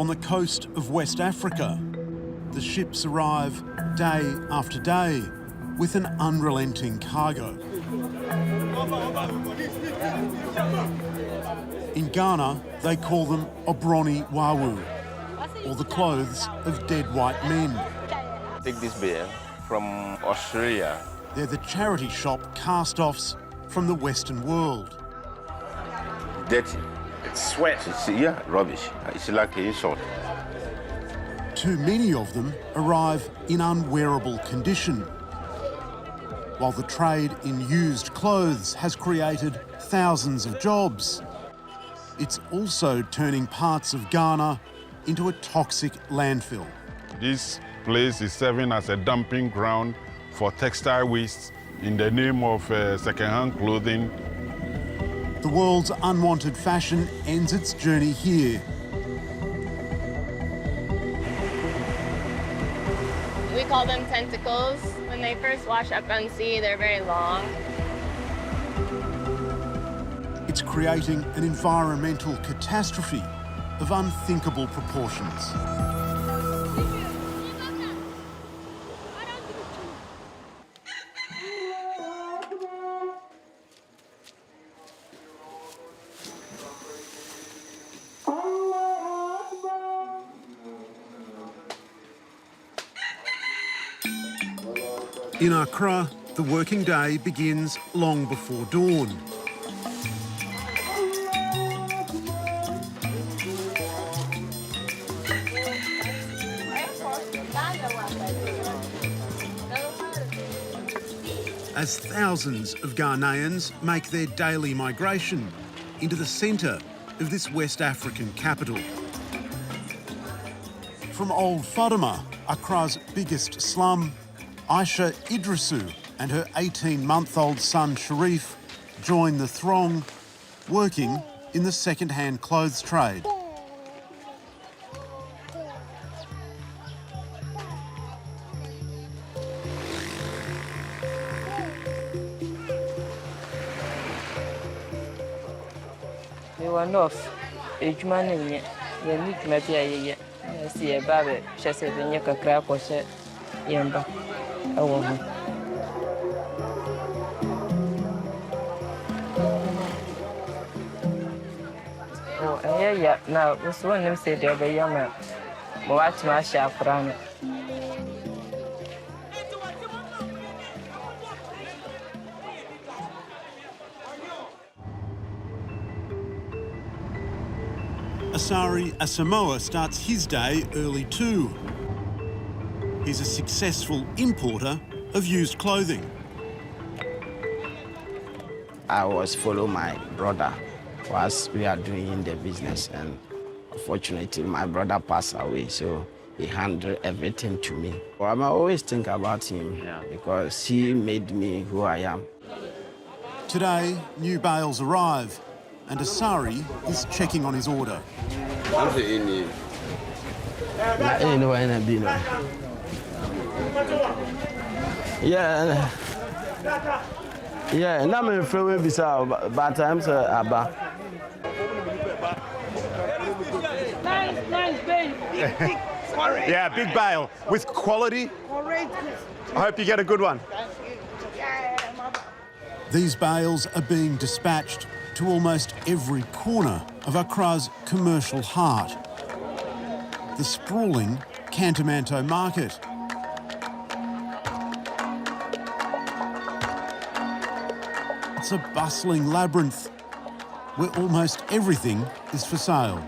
on the coast of West Africa. The ships arrive day after day with an unrelenting cargo. In Ghana, they call them obroni wawu, or the clothes of dead white men. Take this beer from Australia. They're the charity shop cast-offs from the Western world. Dirty. It's sweat. Yeah, rubbish. It's like an insult. Too many of them arrive in unwearable condition. While the trade in used clothes has created thousands of jobs, it's also turning parts of Ghana into a toxic landfill. This place is serving as a dumping ground for textile waste in the name of second-hand clothing. The world's unwanted fashion ends its journey here. We call them tentacles. When they first wash up on sea, they're very long. It's creating an environmental catastrophe of unthinkable proportions. In Accra, the working day begins long before dawn. As thousands of Ghanaians make their daily migration into the centre of this West African capital. From Old Fadama, Accra's biggest slum, Aisha Idrisu and her 18-month-old son Sharif join the throng, working in the second-hand clothes trade. We were off. Each man in it, you need maybe a year. I see a baby, she said, when you can crack or shit. Yamba. Oh, yeah. Now, this one them said they'll be young man. Watch my shop around. Asari Asamoah starts his day early too. He's a successful importer of used clothing. I was follow my brother whilst we are doing the business, and unfortunately my brother passed away, so he handled everything to me. I always think about him because he made me who I am. Today, new bales arrive, and Asari is checking on his order. Yeah, now I'm from Visa, but I'm Sir Abba. Nice, babe. Yeah, big bale with quality. I hope you get a good one. These bales are being dispatched to almost every corner of Accra's commercial heart, the sprawling Kantamanto market. It's a bustling labyrinth where almost everything is for sale.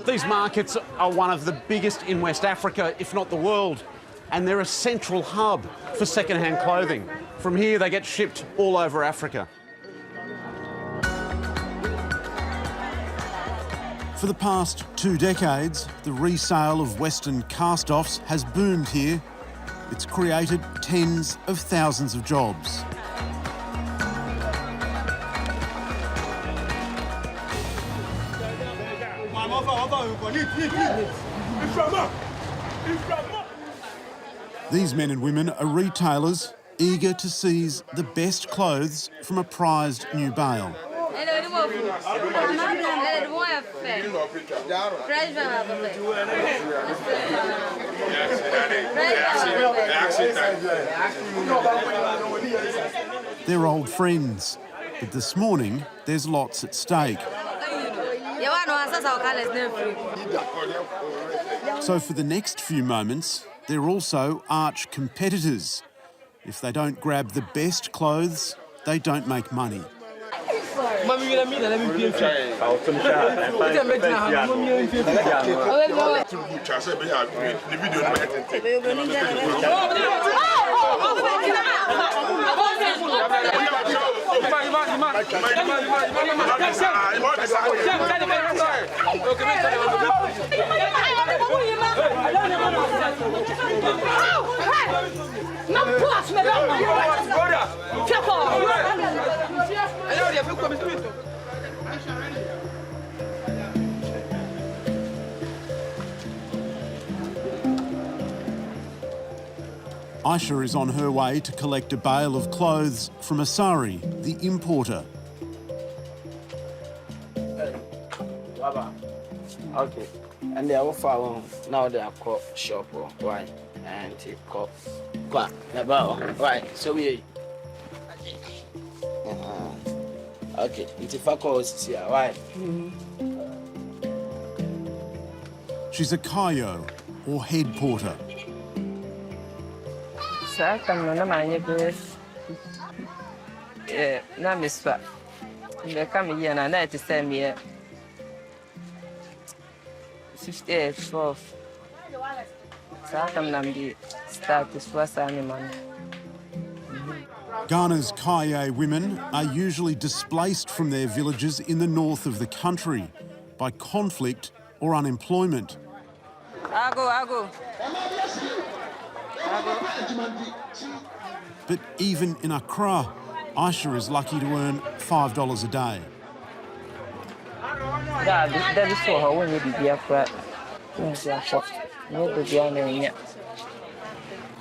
These markets are one of the biggest in West Africa, if not the world, and they're a central hub for second-hand clothing. From here, they get shipped all over Africa. For the past 2 decades, the resale of Western cast-offs has boomed here. It's created tens of thousands of jobs. These men and women are retailers eager to seize the best clothes from a prized new bale. They're old friends, but this morning there's lots at stake. So for the next few moments, they're also arch competitors. If they don't grab the best clothes, they don't make money. Aisha is on her way to collect a bale of clothes from Asari, the importer. Okay. And they are found now they are called shop or why and it called right. So we okay. It's a focus here, why? She's a kayo, or head porter. Ghana's Kaye women are usually displaced from their villages in the north of the country by conflict or unemployment. But even in Accra, Aisha is lucky to earn $5 a day.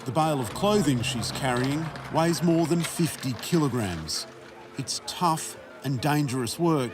The bale of clothing she's carrying weighs more than 50 kilograms. It's tough and dangerous work.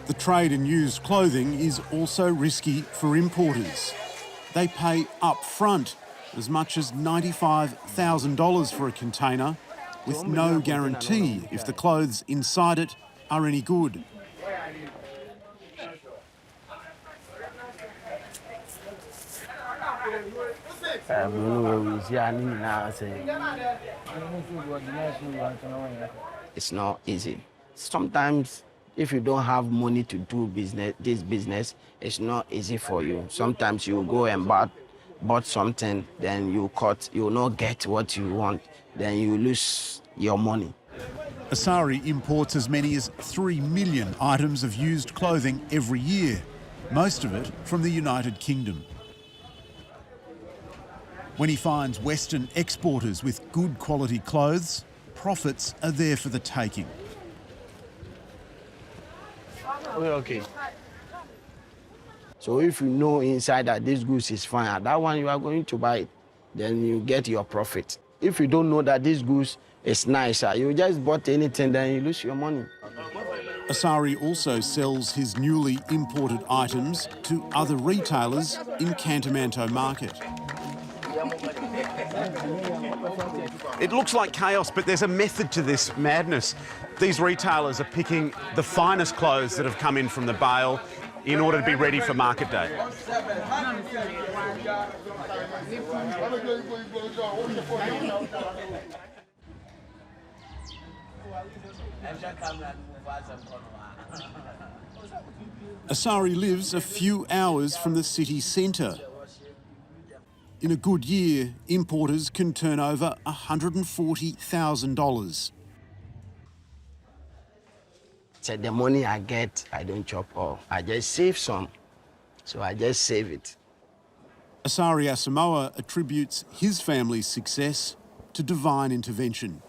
The trade in used clothing is also risky for importers. They pay up front as much as $95,000 for a container, with no guarantee if the clothes inside it are any good. It's not easy. Sometimes if you don't have money to do this business, it's not easy for you. Sometimes you go and bought something, then you will not get what you want, then you lose your money. Asari imports as many as 3 million items of used clothing every year, most of it from the United Kingdom. When he finds Western exporters with good quality clothes, profits are there for the taking. Okay. So if you know inside that this goods is fine, that one you are going to buy it, then you get your profit. If you don't know that this goods is nice, you just bought anything, then you lose your money. Asari also sells his newly imported items to other retailers in Kantamanto Market. It looks like chaos, but there's a method to this madness. These retailers are picking the finest clothes that have come in from the bale in order to be ready for market day. Asari lives a few hours from the city centre. In a good year, importers can turn over $140,000. So the money I get, I don't chop all. I just save some. So I just save it. Asari Asamoah attributes his family's success to divine intervention.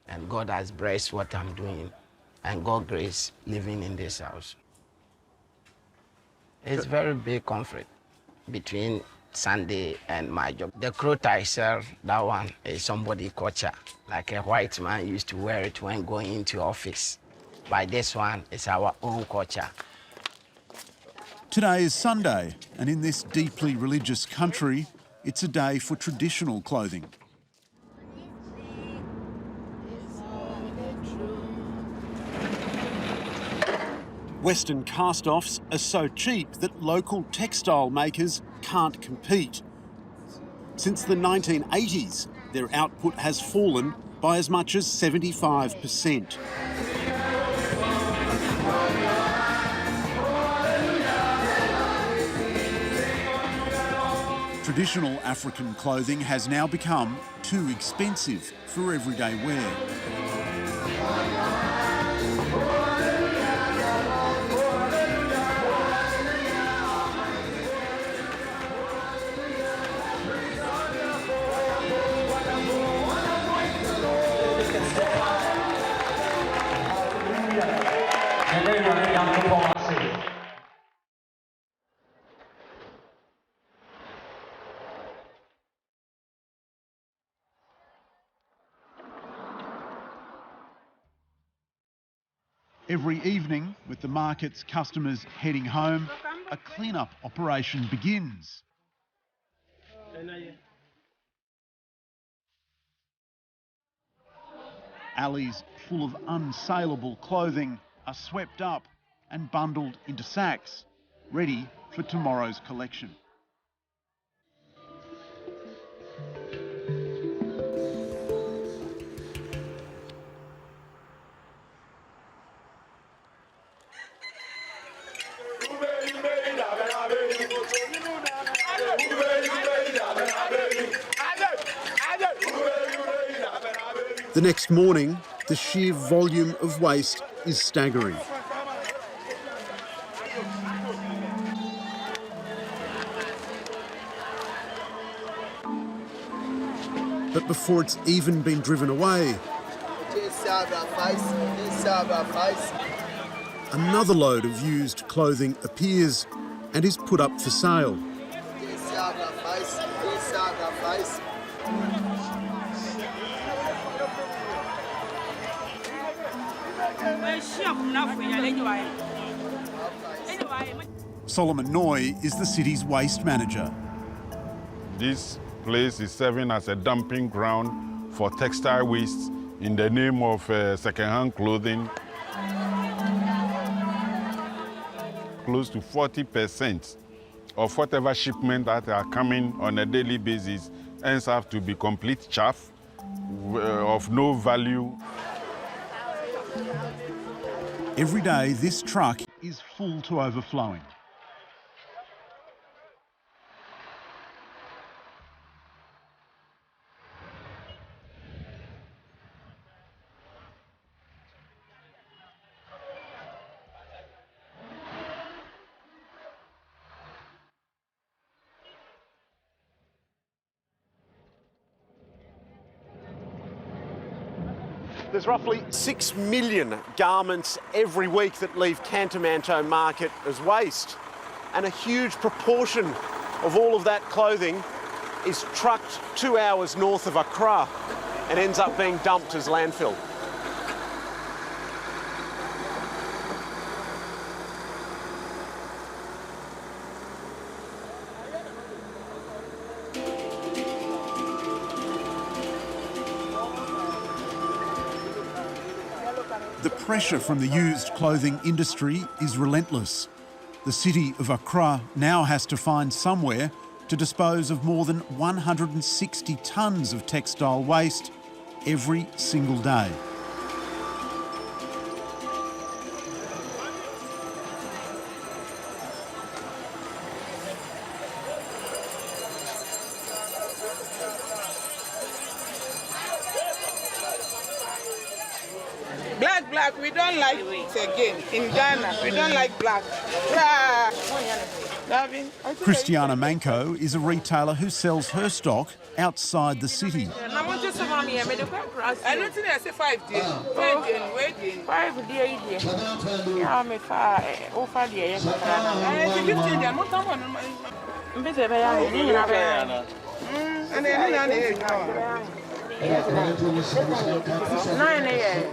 And God has blessed what I'm doing. And God grace living in this house. It's very big conflict between Sunday and my job. The clothes I sell, that one is somebody culture. Like a white man used to wear it when going into office. But this one is our own culture. Today is Sunday, and in this deeply religious country, it's a day for traditional clothing. Western cast-offs are so cheap that local textile makers can't compete. Since the 1980s, their output has fallen by as much as 75%. Traditional African clothing has now become too expensive for everyday wear. Every evening, with the market's customers heading home, a clean-up operation begins. Alleys full of unsaleable clothing are swept up and bundled into sacks, ready for tomorrow's collection. The next morning, the sheer volume of waste is staggering. But before it's even been driven away, another load of used clothing appears and is put up for sale. Solomon Noy is the city's waste manager. This place is serving as a dumping ground for textile waste in the name of second-hand clothing. Close to 40% of whatever shipment that are coming on a daily basis ends up to be complete chaff of no value. Every day, this truck is full to overflowing. There's roughly 6 million garments every week that leave Kantamanto Market as waste. And a huge proportion of all of that clothing is trucked 2 hours north of Accra and ends up being dumped as landfill. The pressure from the used clothing industry is relentless. The city of Accra now has to find somewhere to dispose of more than 160 tonnes of textile waste every single day. Black, we don't like it again. In Ghana, we don't like black. Christiana Manco is a retailer who sells her stock outside the city. I don't think I say 5 days. Waiting. 5 days. Yeah, I'm over there. 15 days.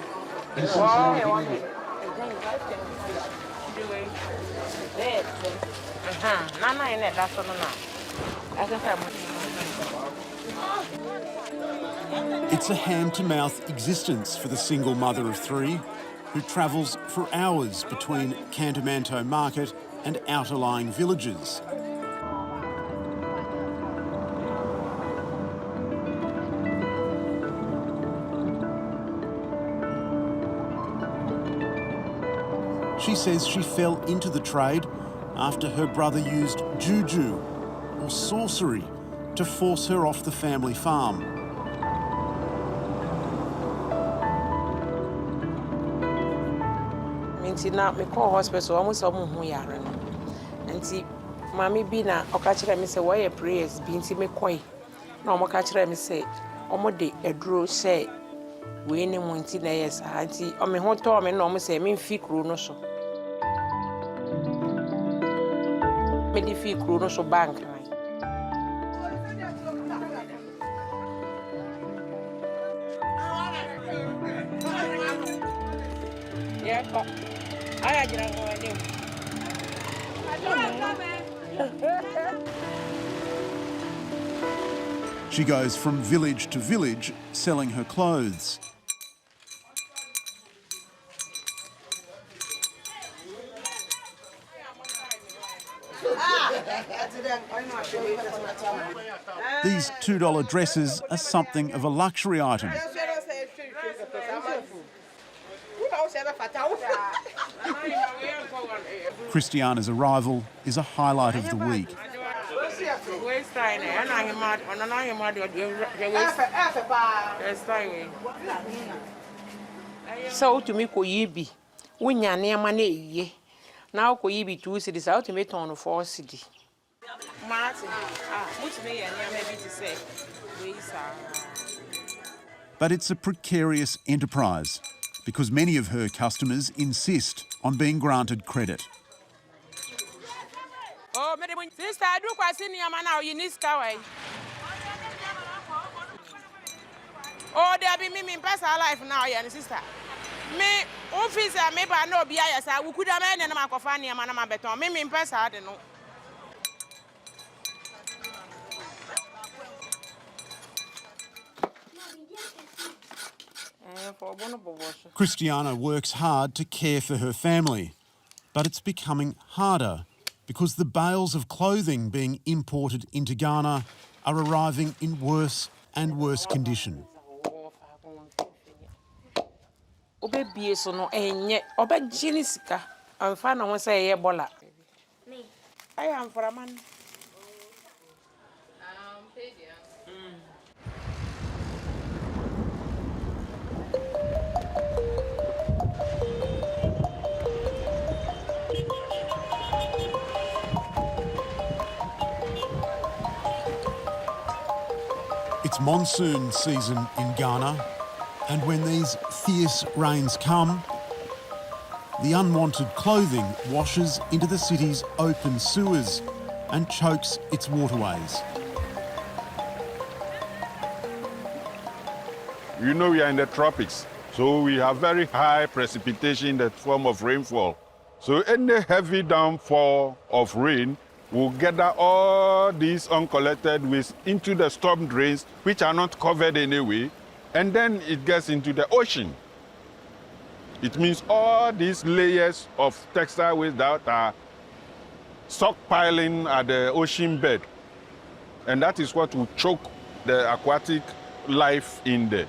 It's a hand-to-mouth existence for the single mother of 3 who travels for hours between Cantamanto Market and outer-lying villages. She says she fell into the trade after her brother used juju, or sorcery, to force her off the family farm. Now me call hospital almost almost yare no nti mami bi na oka kire me say why prayers bi nti me koi na omo ka kire me say omo de eduro say we ne mu nti na yes nti o me ho to me na omo say me mfi kru no so me di fi kru no so bank yeah. She goes from village to village selling her clothes. These $2 dresses are something of a luxury item. Christiana's arrival is a highlight of the week. So to me ko yibi wonya neema na eyiye na ko yibi 2 cedis out to me turn 4 cedi Martin mutime ya neema bi to say we But it's a precarious enterprise because many of her customers insist on being granted credit. Oh, sister, I do quite see neema now. You need skaway. Oh, there be me personal life now, yeah, sister. Me office me ba no bia ya sa we could am na makofa neema na mabeton. Me personal de no. Christiana works hard to care for her family, but it's becoming harder because the bales of clothing being imported into Ghana are arriving in worse and worse condition. Obebie so no enye obeji ni sika amfa na won say ye bola me I am for a man It's monsoon season in Ghana, and when these fierce rains come, the unwanted clothing washes into the city's open sewers and chokes its waterways. You know we are in the tropics, so we have very high precipitation in the form of rainfall. So any heavy downfall of rain will gather all these uncollected waste into the storm drains, which are not covered anyway, and then it gets into the ocean. It means all these layers of textile waste that are stockpiling at the ocean bed, and that is what will choke the aquatic life in there.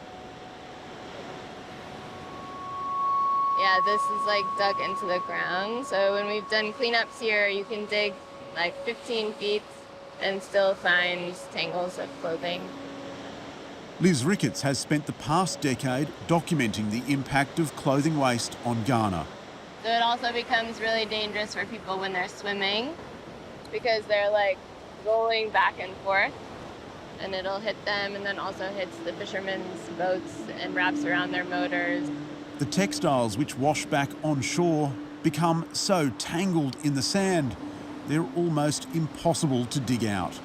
Yeah, this is like dug into the ground. So when we've done cleanups here, you can dig like 15 feet and still find tangles of clothing. Liz Ricketts has spent the past decade documenting the impact of clothing waste on Ghana. So it also becomes really dangerous for people when they're swimming because they're like rolling back and forth and it'll hit them and then also hits the fishermen's boats and wraps around their motors. The textiles which wash back on shore become so tangled in the sand, they're almost impossible to dig out.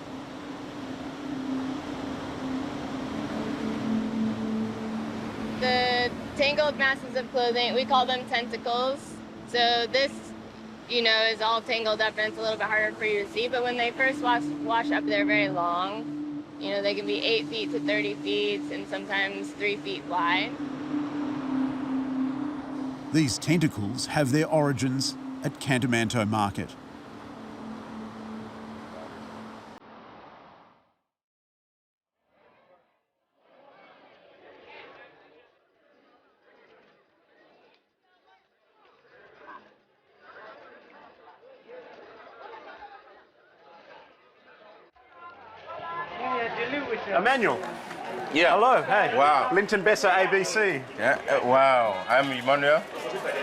The tangled masses of clothing, we call them tentacles. So this, is all tangled up and it's a little bit harder for you to see. But when they first wash up, they're very long. They can be 8 feet to 30 feet and sometimes 3 feet wide. These tentacles have their origins at Cantamanto Market. Emmanuel. Yeah. Hello. Hey. Wow. Linton Besser, ABC. Yeah. Wow. I'm Emmanuel.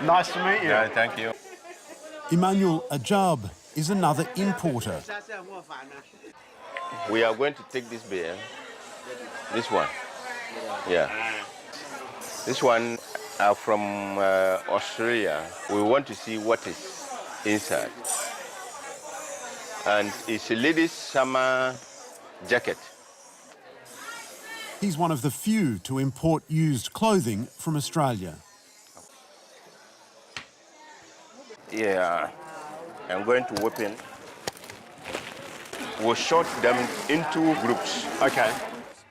Nice to meet you. Yeah, thank you. Emmanuel Ajab is another importer. We are going to take this beer. This one. Yeah. This one from Australia. We want to see what is inside. And it's a ladies' summer jacket. He's one of the few to import used clothing from Australia. Yeah, I'm going to open. We'll sort them into groups. Okay.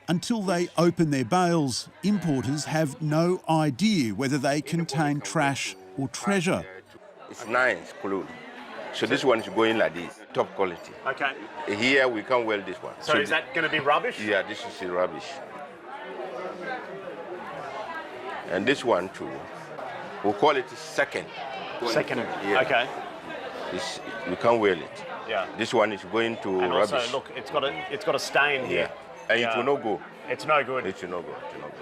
Until they open their bales, importers have no idea whether they contain trash or treasure. It's nice clothes. So this one is going like this, top quality. Okay. Here we can wear this one. So is that going to be rubbish? Yeah, this is rubbish. And this one too, we'll call it second. Second. Yeah. Okay. We can't wear it. Yeah. This one is going to And rubbish. also, look, it's got a stain here. And it will not go. It's no good. It will not go. It will not go.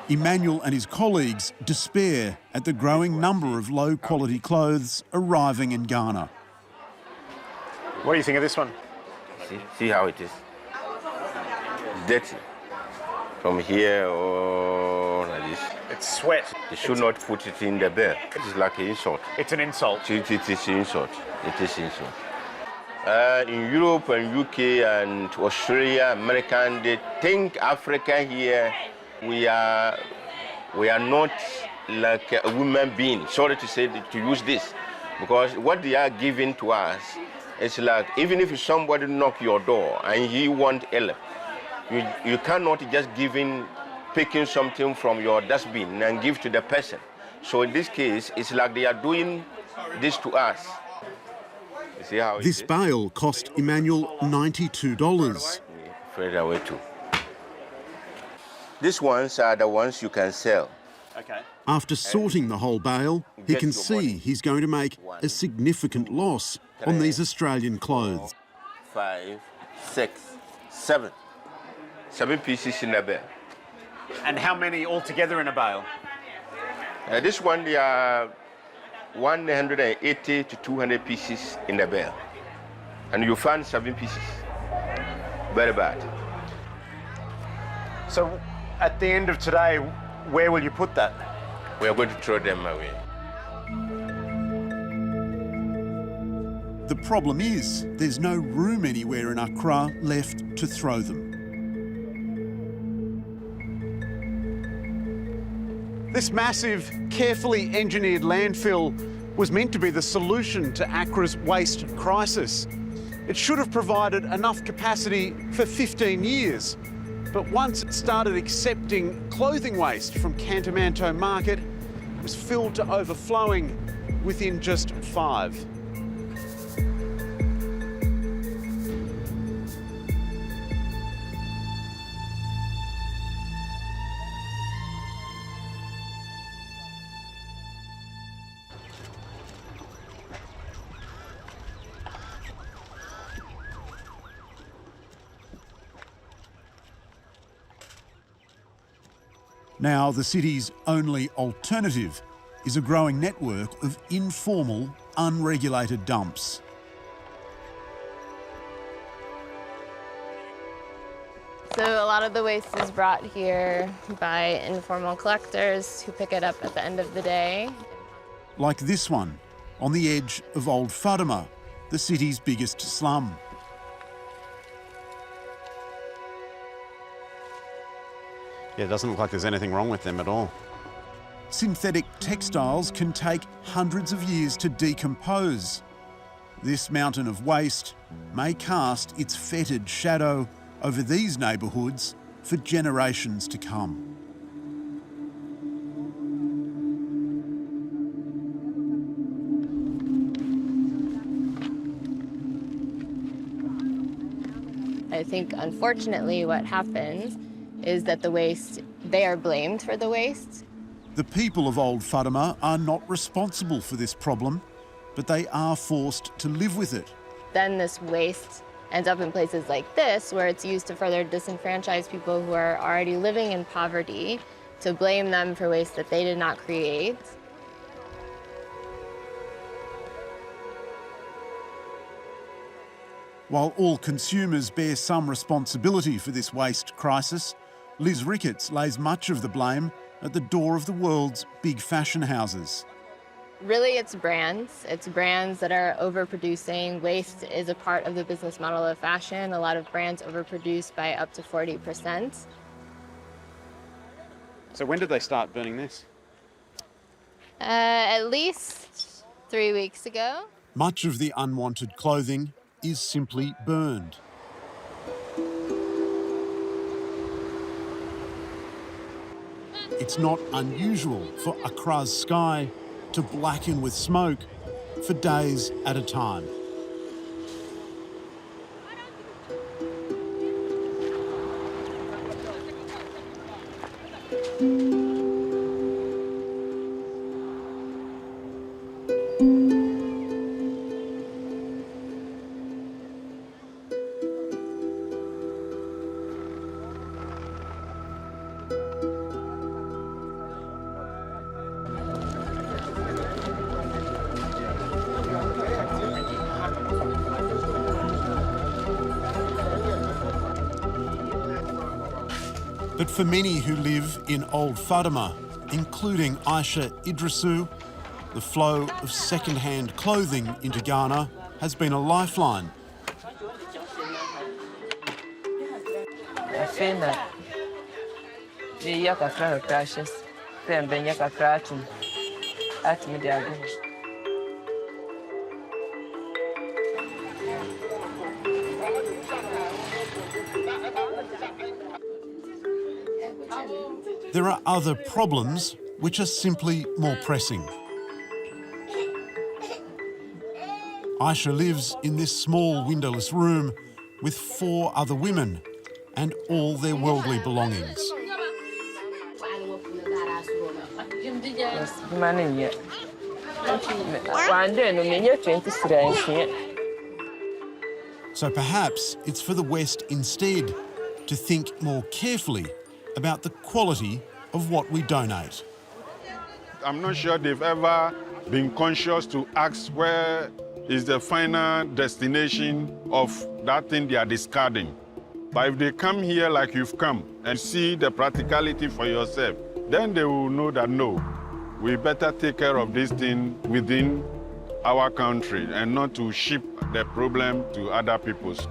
Emmanuel and his colleagues despair at the growing number of low-quality clothes arriving in Ghana. What do you think of this one? See how it is? Dirty. From here or like this. It's sweat. You should not put it in the bed. It is like an insult. It's an insult. It is insult. It is insult. In Europe and UK and Australia, American, they think Africa here, we are not like a human being. Sorry to say to use this, because what they are giving to us is like, even if somebody knock your door and he want help, you cannot just picking something from your dustbin and give to the person. So in this case, it's like they are doing this to us. You see how This bale cost Emmanuel $92. Fade away too. These ones are the ones you can sell. Okay. After sorting the whole bale, he can see he's going to make a significant loss on these Australian clothes. 5, 6, 7. 7 pieces in a bale. And how many altogether in a bale? This one, they are 180 to 200 pieces in the bale. And you find 7 pieces. Very bad. So at the end of today, where will you put that? We are going to throw them away. The problem is, there's no room anywhere in Accra left to throw them. This massive, carefully engineered landfill was meant to be the solution to Accra's waste crisis. It should have provided enough capacity for 15 years. But once it started accepting clothing waste from Cantamanto Market, it was filled to overflowing within just 5. Now, the city's only alternative is a growing network of informal, unregulated dumps. So a lot of the waste is brought here by informal collectors who pick it up at the end of the day. Like this one, on the edge of Old Fatima, the city's biggest slum. Yeah, it doesn't look like there's anything wrong with them at all. Synthetic textiles can take hundreds of years to decompose. This mountain of waste may cast its fetid shadow over these neighbourhoods for generations to come. I think, unfortunately, what happens is that the waste, they are blamed for the waste. The people of Old Fatima are not responsible for this problem, but they are forced to live with it. Then this waste ends up in places like this, where it's used to further disenfranchise people who are already living in poverty, to blame them for waste that they did not create. While all consumers bear some responsibility for this waste crisis, Liz Ricketts lays much of the blame at the door of the world's big fashion houses. Really, it's brands. It's brands that are overproducing. Waste is a part of the business model of fashion. A lot of brands overproduce by up to 40%. So when did they start burning this? At least 3 weeks ago. Much of the unwanted clothing is simply burned. It's not unusual for Accra's sky to blacken with smoke for days at a time. But for many who live in Old Fatima, including Aisha Idrisu, the flow of second-hand clothing into Ghana has been a lifeline. There are other problems which are simply more pressing. Aisha lives in this small windowless room with 4 other women and all their worldly belongings. So perhaps it's for the West instead to think more carefully about the quality of what we donate. I'm not sure they've ever been conscious to ask where is the final destination of that thing they are discarding. But if they come here like you've come and see the practicality for yourself, then they will know that no, we better take care of this thing within our country and not to ship the problem to other people's.